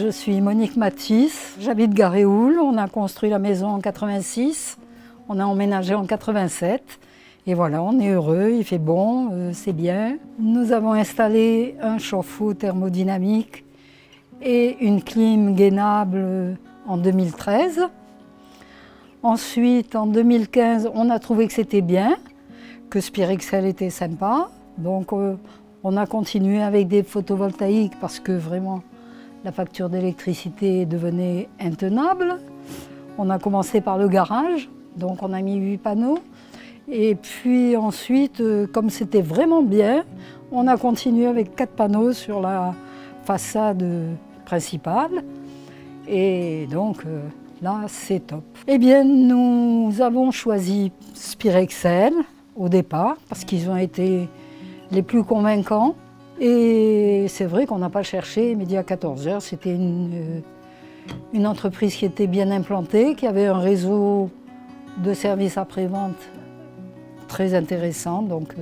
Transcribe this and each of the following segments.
Je suis Monique Matisse, j'habite Garéoul, on a construit la maison en 86, on a emménagé en 87 et voilà, on est heureux, il fait bon, c'est bien. Nous avons installé un chauffe-eau thermodynamique et une clim gainable en 2013. Ensuite, en 2015, on a trouvé que c'était bien, que Spirexel était sympa, donc on a continué avec des photovoltaïques parce que vraiment la facture d'électricité devenait intenable. On a commencé par le garage, donc on a mis 8 panneaux. Et puis ensuite, comme c'était vraiment bien, on a continué avec 4 panneaux sur la façade principale. Et donc là, c'est top. Eh bien, nous avons choisi Spirexel au départ, parce qu'ils ont été les plus convaincants. Et c'est vrai qu'on n'a pas cherché midi à 14 h, c'était une entreprise qui était bien implantée, qui avait un réseau de services après-vente très intéressant, donc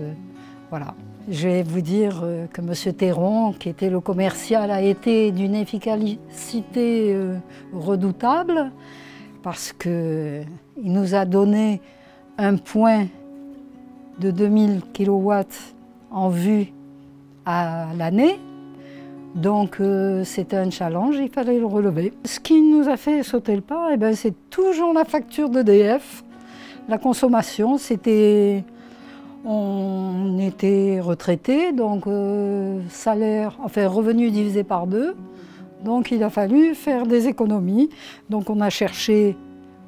voilà. Je vais vous dire que M. Théron, qui était le commercial, a été d'une efficacité redoutable, parce qu'il nous a donné un point de 2000 kW en vue à l'année, donc c'était un challenge, il fallait le relever. Ce qui nous a fait sauter le pas, c'est toujours la facture d'EDF. La consommation, on était retraité, donc salaire, enfin revenu divisé par 2, donc il a fallu faire des économies. Donc on a cherché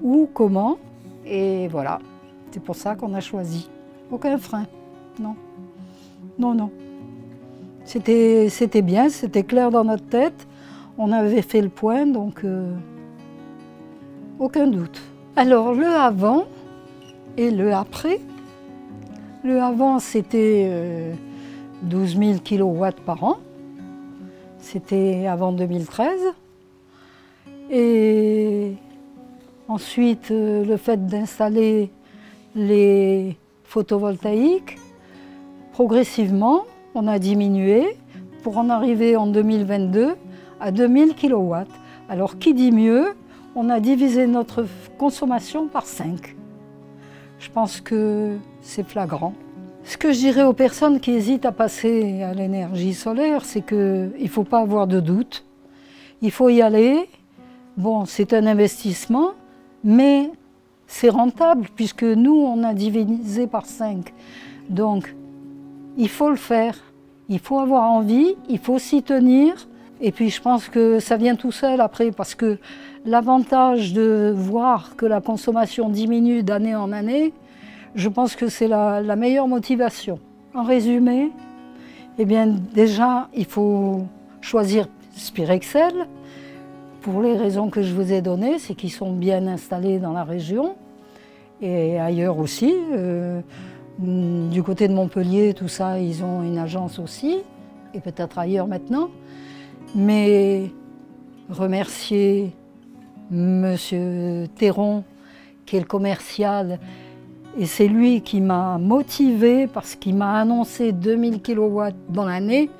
où, comment, et voilà, c'est pour ça qu'on a choisi. Aucun frein, non, non, non. C'était bien, c'était clair dans notre tête, on avait fait le point, donc aucun doute. Alors le avant et le après. Le avant, c'était 12 000 kW par an, c'était avant 2013. Et ensuite, le fait d'installer les photovoltaïques, progressivement, on a diminué pour en arriver en 2022 à 2000 kW. Alors qui dit mieux, on a divisé notre consommation par 5. Je pense que c'est flagrant. Ce que je dirais aux personnes qui hésitent à passer à l'énergie solaire, c'est qu'il ne faut pas avoir de doute. Il faut y aller. Bon, c'est un investissement, mais c'est rentable puisque nous, on a divisé par 5. Donc, il faut le faire, il faut avoir envie, il faut s'y tenir. Et puis je pense que ça vient tout seul après, parce que l'avantage de voir que la consommation diminue d'année en année, je pense que c'est la meilleure motivation. En résumé, eh bien déjà, il faut choisir Spirexel, pour les raisons que je vous ai données, c'est qu'ils sont bien installés dans la région, et ailleurs aussi. Du côté de Montpellier, tout ça, ils ont une agence aussi, et peut-être ailleurs maintenant. Mais remercier M. Théron, qui est le commercial, et c'est lui qui m'a motivée parce qu'il m'a annoncé 2000 kW dans l'année.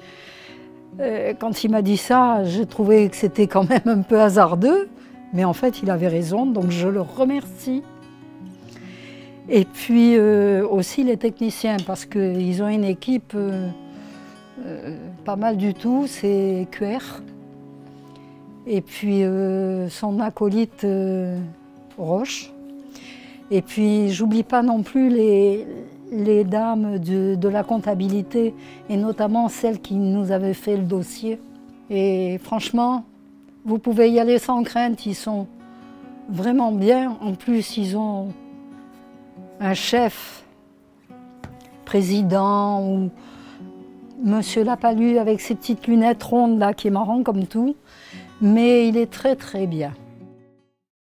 Quand il m'a dit ça, j'ai trouvé que c'était quand même un peu hasardeux, mais en fait, il avait raison, donc je le remercie. Et puis aussi les techniciens, parce qu'ils ont une équipe pas mal du tout, c'est QR. Et puis son acolyte Roche. Et puis j'oublie pas non plus les dames de la comptabilité, et notamment celles qui nous avaient fait le dossier. Et franchement, vous pouvez y aller sans crainte, ils sont vraiment bien. En plus, ils ont un chef, président, ou Monsieur Lapalu avec ses petites lunettes rondes là, qui est marrant comme tout, mais il est très très bien.